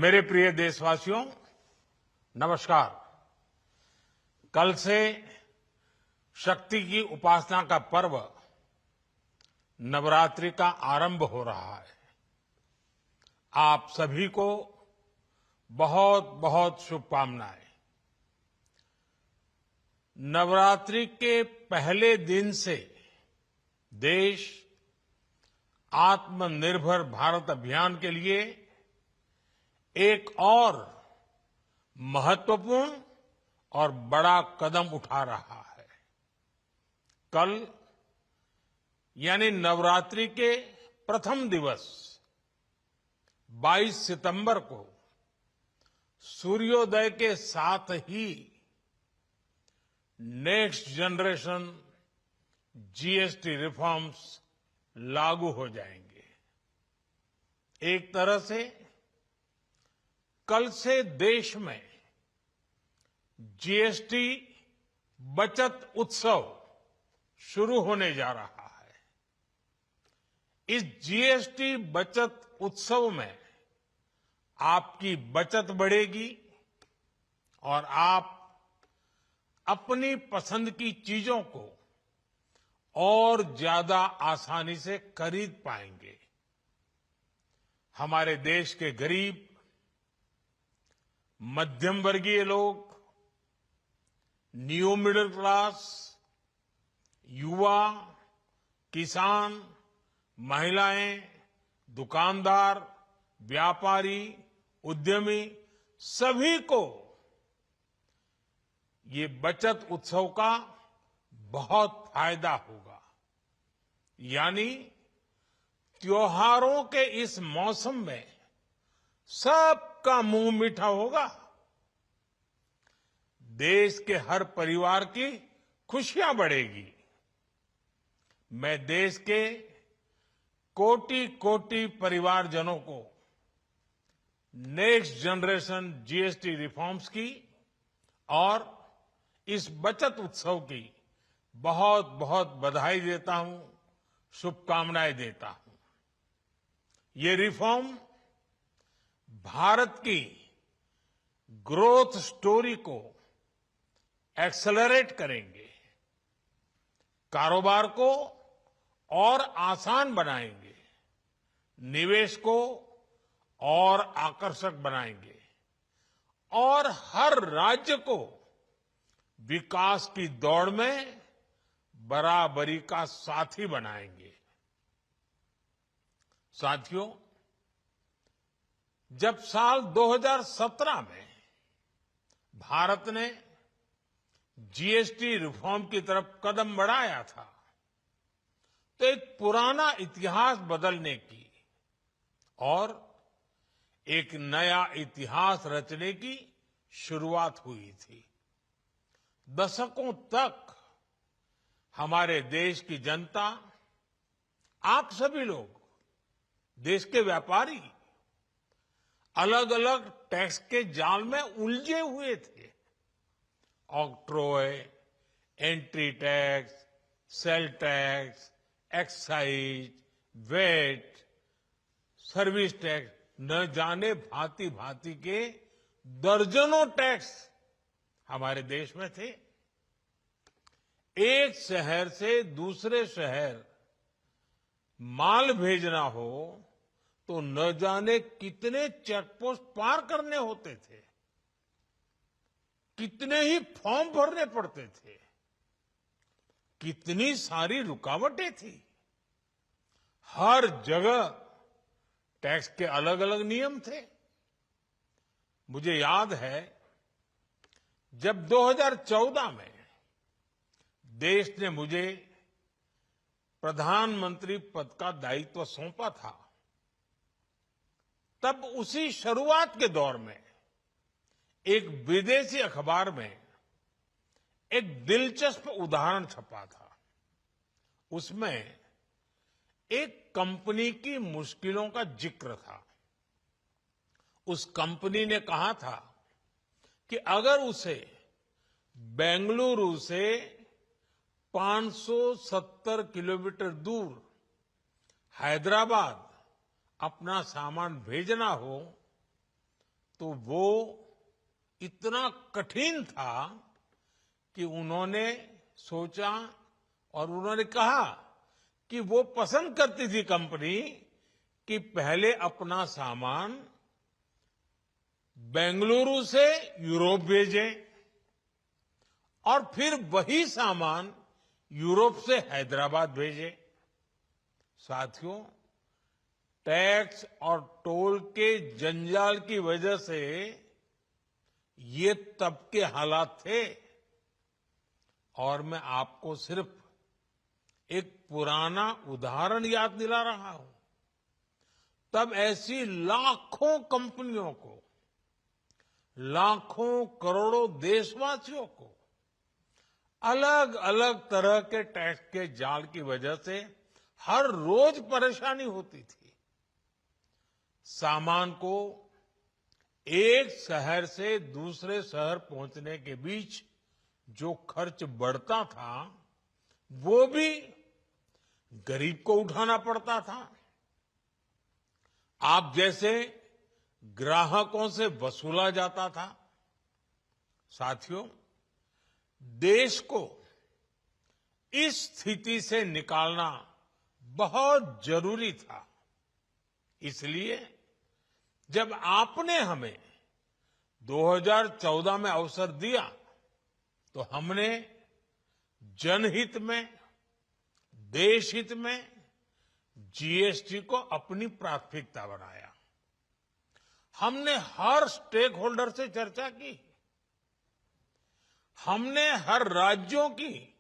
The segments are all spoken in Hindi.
मेरे प्रिय देशवासियों, नमस्कार। कल से शक्ति की उपासना का पर्व नवरात्रि का आरंभ हो रहा है। आप सभी को बहुत बहुत शुभकामनाएं। नवरात्रि के पहले दिन से देश आत्मनिर्भर भारत अभियान के लिए एक और महत्वपूर्ण और बड़ा कदम उठा रहा है। कल यानी नवरात्रि के प्रथम दिवस 22 सितंबर को सूर्योदय के साथ ही नेक्स्ट जनरेशन जीएसटी रिफॉर्म्स लागू हो जाएंगे। एक तरह से कल से देश में जीएसटी बचत उत्सव शुरू होने जा रहा है। इस जीएसटी बचत उत्सव में आपकी बचत बढ़ेगी और आप अपनी पसंद की चीजों को और ज्यादा आसानी से खरीद पाएंगे। हमारे देश के गरीब, मध्यम वर्गीय लोग, न्यू मिडिल क्लास, युवा, किसान, महिलाएं, दुकानदार, व्यापारी, उद्यमी सभी को ये बचत उत्सव का बहुत फायदा होगा। यानी त्योहारों के इस मौसम में सबका मुंह मीठा होगा। देश के हर परिवार की खुशियां बढ़ेगी। मैं देश के कोटि कोटि परिवारजनों को नेक्स्ट जनरेशन जीएसटी रिफॉर्म्स की और इस बचत उत्सव की बहुत बहुत बधाई देता हूं, शुभकामनाएं देता हूं। ये रिफॉर्म भारत की ग्रोथ स्टोरी को एक्सेलरेट करेंगे, कारोबार को और आसान बनाएंगे, निवेश को और आकर्षक बनाएंगे और हर राज्य को विकास की दौड़ में बराबरी का साथी बनाएंगे। साथियों, जब साल 2017 में भारत ने जीएसटी रिफॉर्म की तरफ कदम बढ़ाया था, तो एक पुराना इतिहास बदलने की और एक नया इतिहास रचने की शुरुआत हुई थी। दशकों तक हमारे देश की जनता, आप सभी लोग, देश के व्यापारी अलग अलग टैक्स के जाल में उलझे हुए थे। Octroi, entry tax, sale tax, excise, VAT, service tax, न जाने भांति भांति के दर्जनों टैक्स हमारे देश में थे। एक शहर से दूसरे शहर माल भेजना हो तो न जाने कितने चेकपोस्ट पार करने होते थे, कितने ही फॉर्म भरने पड़ते थे, कितनी सारी रुकावटें थी। हर जगह टैक्स के अलग अलग नियम थे। मुझे याद है जब 2014 में देश ने मुझे प्रधानमंत्री पद का दायित्व सौंपा था, तब उसी शुरुआत के दौर में एक विदेशी अखबार में एक दिलचस्प उदाहरण छपा था। उसमें एक कंपनी की मुश्किलों का जिक्र था। उस कंपनी ने कहा था कि अगर उसे बेंगलुरु से 570 किलोमीटर दूर हैदराबाद अपना सामान भेजना हो तो वो इतना कठिन था कि उन्होंने सोचा और उन्होंने कहा कि वो पसंद करती थी कंपनी कि पहले अपना सामान बेंगलुरु से यूरोप भेजें और फिर वही सामान यूरोप से हैदराबाद भेजें। साथियों, टैक्स और टोल के जंजाल की वजह से ये तब के हालात थे। और मैं आपको सिर्फ एक पुराना उदाहरण याद दिला रहा हूं। तब ऐसी लाखों कंपनियों को, लाखों करोड़ों देशवासियों को अलग अलग तरह के टैक्स के जाल की वजह से हर रोज परेशानी होती थी। सामान को एक शहर से दूसरे शहर पहुंचने के बीच जो खर्च बढ़ता था, वो भी गरीब को उठाना पड़ता था। आप जैसे ग्राहकों से वसूला जाता था। साथियों, देश को इस स्थिति से निकालना बहुत जरूरी था। इसलिए जब आपने हमें 2014 में अवसर दिया, तो हमने जनहित में, देशहित में जीएसटी को अपनी प्राथमिकता बनाया। हमने हर स्टेक होल्डर से चर्चा की। हमने हर राज्यों की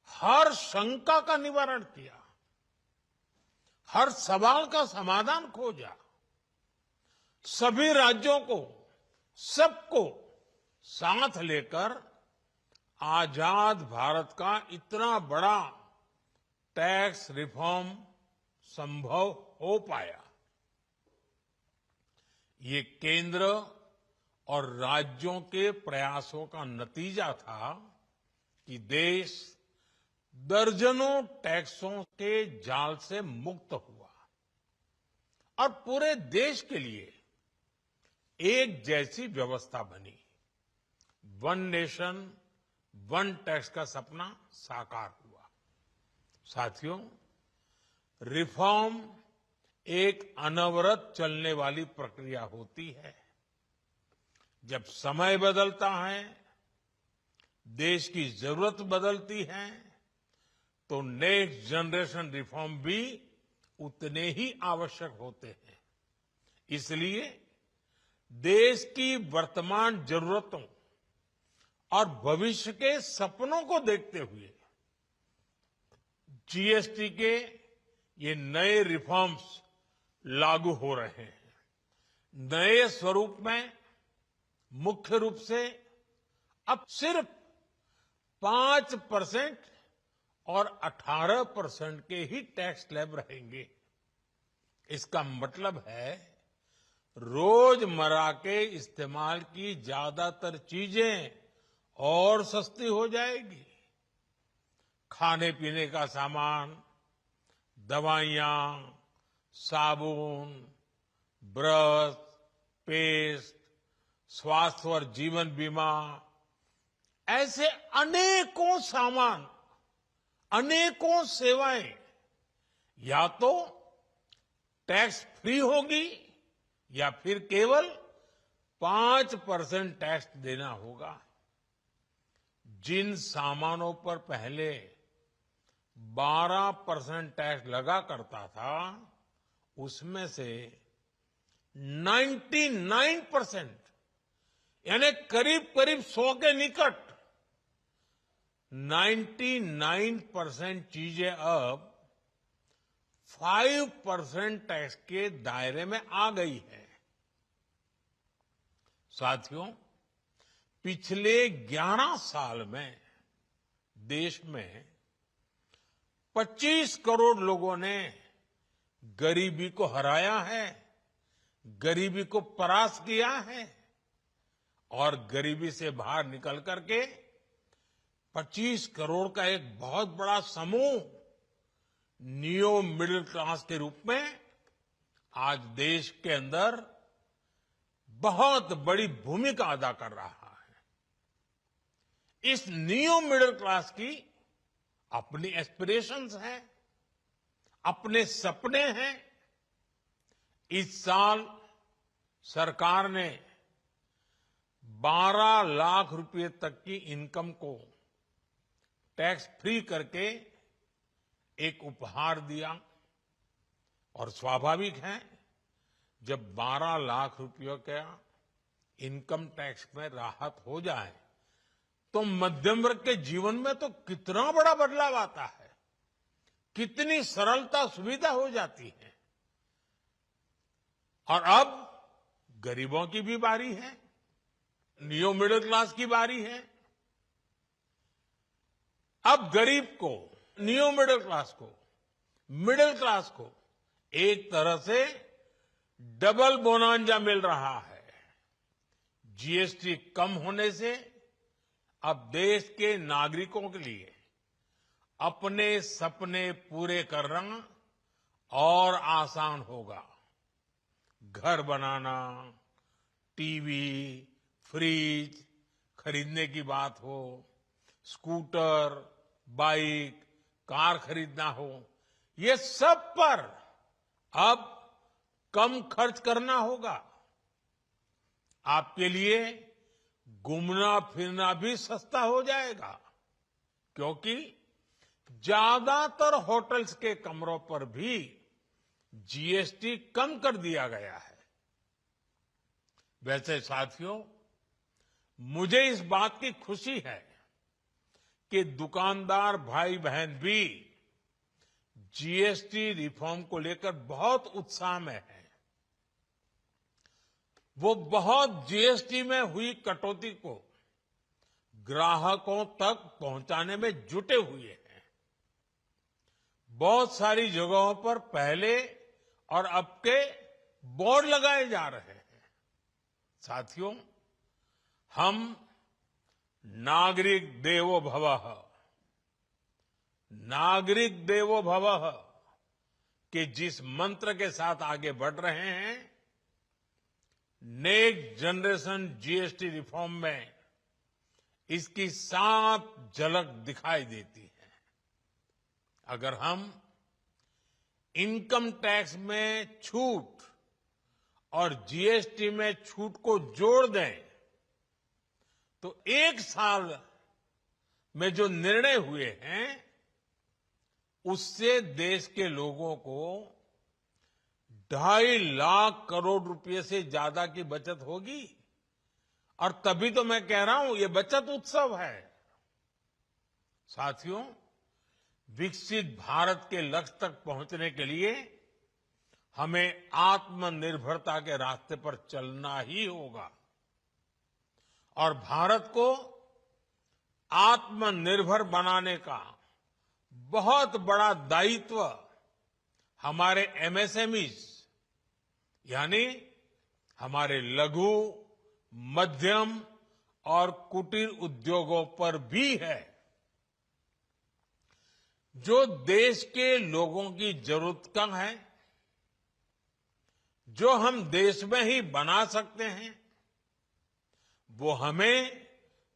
हर शंका का निवारण किया, हर सवाल का समाधान खोजा। सभी राज्यों को, सबको साथ लेकर आजाद भारत का इतना बड़ा टैक्स रिफॉर्म संभव हो पाया। ये केंद्र और राज्यों के प्रयासों का नतीजा था कि देश दर्जनों टैक्सों के जाल से मुक्त हुआ और पूरे देश के लिए एक जैसी व्यवस्था बनी। वन नेशन वन टैक्स का सपना साकार हुआ। साथियों, रिफॉर्म एक अनवरत चलने वाली प्रक्रिया होती है। जब समय बदलता है, देश की जरूरत बदलती है, तो नेक्स्ट जनरेशन रिफॉर्म भी उतने ही आवश्यक होते हैं। इसलिए देश की वर्तमान जरूरतों और भविष्य के सपनों को देखते हुए जीएसटी के ये नए रिफॉर्म्स लागू हो रहे हैं। नए स्वरूप में मुख्य रूप से अब सिर्फ 5% और 18% के ही टैक्स स्लैब रहेंगे। इसका मतलब है रोजमर्रा के इस्तेमाल की ज्यादातर चीजें और सस्ती हो जाएगी। खाने पीने का सामान, दवाइयां, साबुन, ब्रश, पेस्ट, स्वास्थ्य और जीवन बीमा, ऐसे अनेकों सामान, अनेकों सेवाएं या तो टैक्स फ्री होगी या फिर केवल 5% टैक्स देना होगा। जिन सामानों पर पहले 12% टैक्स लगा करता था, उसमें से 99% यानी करीब करीब 100 के निकट 99% चीजें अब 5% टैक्स के दायरे में आ गई है। साथियों, पिछले 11 साल में देश में 25 करोड़ लोगों ने गरीबी को हराया है, गरीबी को परास्त किया है और गरीबी से बाहर निकल करके 25 करोड़ का एक बहुत बड़ा समूह नियो मिडिल क्लास के रूप में आज देश के अंदर बहुत बड़ी भूमिका अदा कर रहा है। इस न्यू मिडिल क्लास की अपनी एस्पिरेशंस हैं, अपने सपने हैं। इस साल सरकार ने 12 लाख रुपए तक की इनकम को टैक्स फ्री करके एक उपहार दिया और स्वाभाविक है जब 12 लाख रुपयों का इनकम टैक्स में राहत हो जाए तो मध्यम वर्ग के जीवन में तो कितना बड़ा बदलाव आता है, कितनी सरलता सुविधा हो जाती है। और अब गरीबों की भी बारी है, न्यू मिडिल क्लास की बारी है। अब गरीब को, न्यू मिडिल क्लास को एक तरह से डबल बोनांजा मिल रहा है। जीएसटी कम होने से अब देश के नागरिकों के लिए अपने सपने पूरे करना और आसान होगा। घर बनाना, टीवी, फ्रिज खरीदने की बात हो, स्कूटर, बाइक, कार खरीदना हो, ये सब पर अब कम खर्च करना होगा। आपके लिए घूमना फिरना भी सस्ता हो जाएगा, क्योंकि ज्यादातर होटल्स के कमरों पर भी जीएसटी कम कर दिया गया है। वैसे साथियों, मुझे इस बात की खुशी है कि दुकानदार भाई बहन भी जीएसटी रिफॉर्म को लेकर बहुत उत्साह में हैं। वो बहुत जीएसटी में हुई कटौती को ग्राहकों तक पहुंचाने में जुटे हुए हैं। बहुत सारी जगहों पर पहले और अब के बोर्ड लगाए जा रहे हैं। साथियों, हम नागरिक देवो भवः के जिस मंत्र के साथ आगे बढ़ रहे हैं, नेक्स्ट जनरेशन जीएसटी रिफॉर्म में इसकी साफ झलक दिखाई देती है। अगर हम इनकम टैक्स में छूट और जीएसटी में छूट को जोड़ दें तो एक साल में जो निर्णय हुए हैं उससे देश के लोगों को 2.5 लाख करोड़ रुपए से ज्यादा की बचत होगी। और तभी तो मैं कह रहा हूं ये बचत उत्सव है। साथियों, विकसित भारत के लक्ष्य तक पहुंचने के लिए हमें आत्मनिर्भरता के रास्ते पर चलना ही होगा और भारत को आत्मनिर्भर बनाने का बहुत बड़ा दायित्व हमारे एमएसएमईज यानी हमारे लघु, मध्यम और कुटीर उद्योगों पर भी है, जो देश के लोगों की जरूरत का है, जो हम देश में ही बना सकते हैं, वो हमें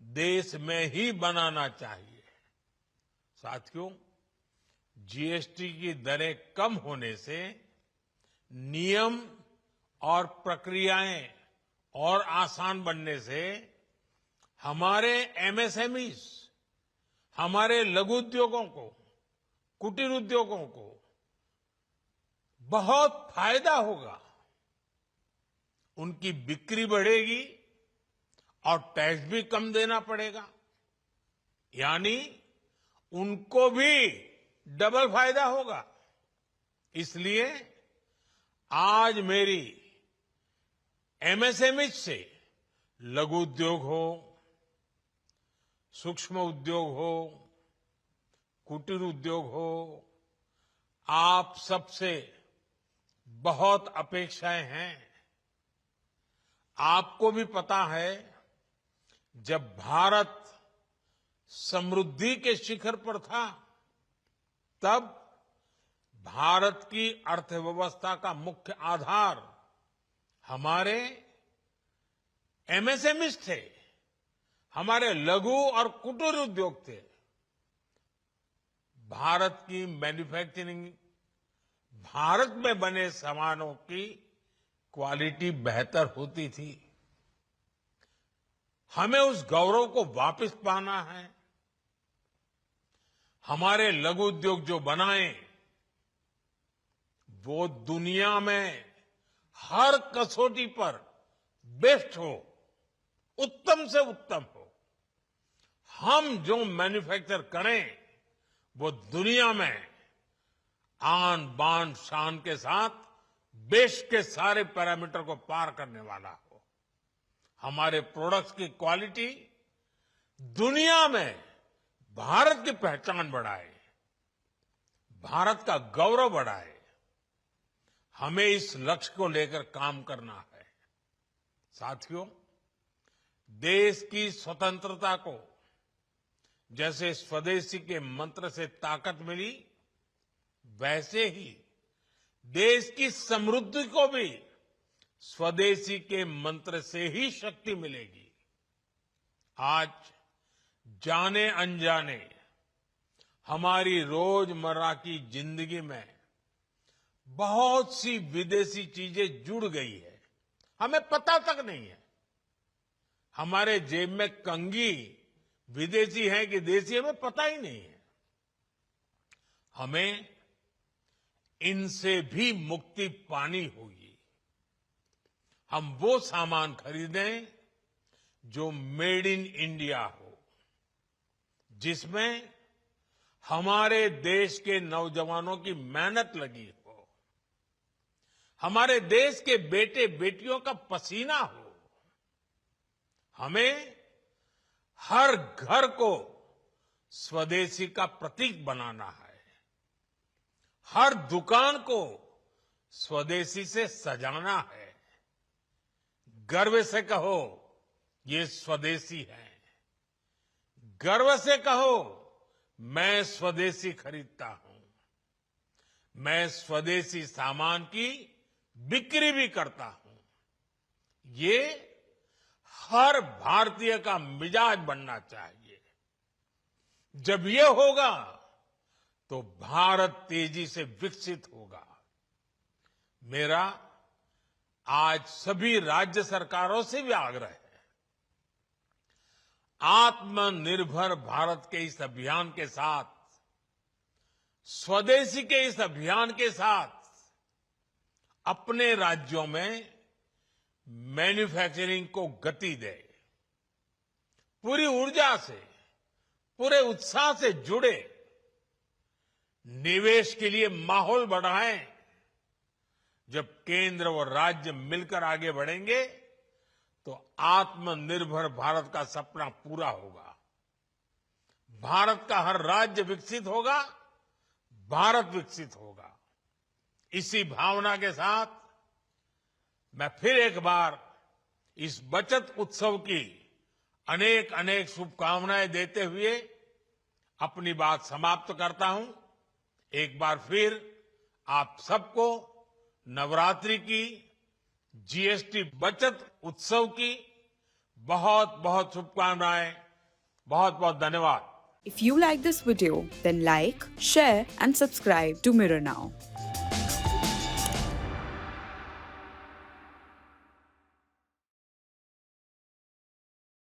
देश में ही बनाना चाहिए। साथियों, जीएसटी की दरें कम होने से नियम और प्रक्रियाएं और आसान बनने से हमारे एमएसएमईज, हमारे लघु उद्योगों को, कुटीर उद्योगों को बहुत फायदा होगा। उनकी बिक्री बढ़ेगी और टैक्स भी कम देना पड़ेगा, यानी उनको भी डबल फायदा होगा। इसलिए आज मेरी एमएसएमई से लघु उद्योग हो, सूक्ष्म उद्योग हो, कुटीर उद्योग हो, आप सबसे बहुत अपेक्षाएं हैं। आपको भी पता है, जब भारत समृद्धि के शिखर पर था, तब भारत की अर्थव्यवस्था का मुख्य आधार हमारे एमएसएमईज थे, हमारे लघु और कुटीर उद्योग थे। भारत की मैन्युफैक्चरिंग, भारत में बने सामानों की क्वालिटी बेहतर होती थी। हमें उस गौरव को वापस पाना है। हमारे लघु उद्योग जो बनाए वो दुनिया में हर कसौटी पर बेस्ट हो, उत्तम से उत्तम हो। हम जो मैन्युफैक्चर करें वो दुनिया में आन बान शान के साथ देश के सारे पैरामीटर को पार करने वाला हो। हमारे प्रोडक्ट्स की क्वालिटी दुनिया में भारत की पहचान बढ़ाए, भारत का गौरव बढ़ाए। हमें इस लक्ष्य को लेकर काम करना है। साथियों, देश की स्वतंत्रता को जैसे स्वदेशी के मंत्र से ताकत मिली, वैसे ही देश की समृद्धि को भी स्वदेशी के मंत्र से ही शक्ति मिलेगी। आज जाने अनजाने हमारी रोजमर्रा की जिंदगी में बहुत सी विदेशी चीजें जुड़ गई है, हमें पता तक नहीं है। हमारे जेब में कंघी विदेशी है कि देसी, हमें पता ही नहीं है। हमें इनसे भी मुक्ति पानी होगी। हम वो सामान खरीदें जो मेड इन इंडिया हो, जिसमें हमारे देश के नौजवानों की मेहनत लगी हो, हमारे देश के बेटे बेटियों का पसीना हो। हमें हर घर को स्वदेशी का प्रतीक बनाना है, हर दुकान को स्वदेशी से सजाना है। गर्व से कहो ये स्वदेशी है, गर्व से कहो मैं स्वदेशी खरीदता हूं, मैं स्वदेशी सामान की बिक्री भी करता हूं। ये हर भारतीय का मिजाज बनना चाहिए। जब ये होगा तो भारत तेजी से विकसित होगा। मेरा आज सभी राज्य सरकारों से भी आग्रह है, आत्मनिर्भर भारत के इस अभियान के साथ, स्वदेशी के इस अभियान के साथ अपने राज्यों में मैन्युफैक्चरिंग को गति दे, पूरी ऊर्जा से, पूरे उत्साह से जुड़े, निवेश के लिए माहौल बढ़ाएं। जब केंद्र और राज्य मिलकर आगे बढ़ेंगे तो आत्मनिर्भर भारत का सपना पूरा होगा। भारत का हर राज्य विकसित होगा, भारत विकसित होगा। इसी भावना के साथ मैं फिर एक बार इस बचत उत्सव की अनेक अनेक शुभकामनाएं देते हुए अपनी बात समाप्त करता हूं। एक बार फिर आप सबको नवरात्रि की, जीएसटी बचत उत्सव की बहुत बहुत शुभकामनाएं। बहुत बहुत धन्यवाद। If you like this video, then like, share and subscribe to Mirror Now.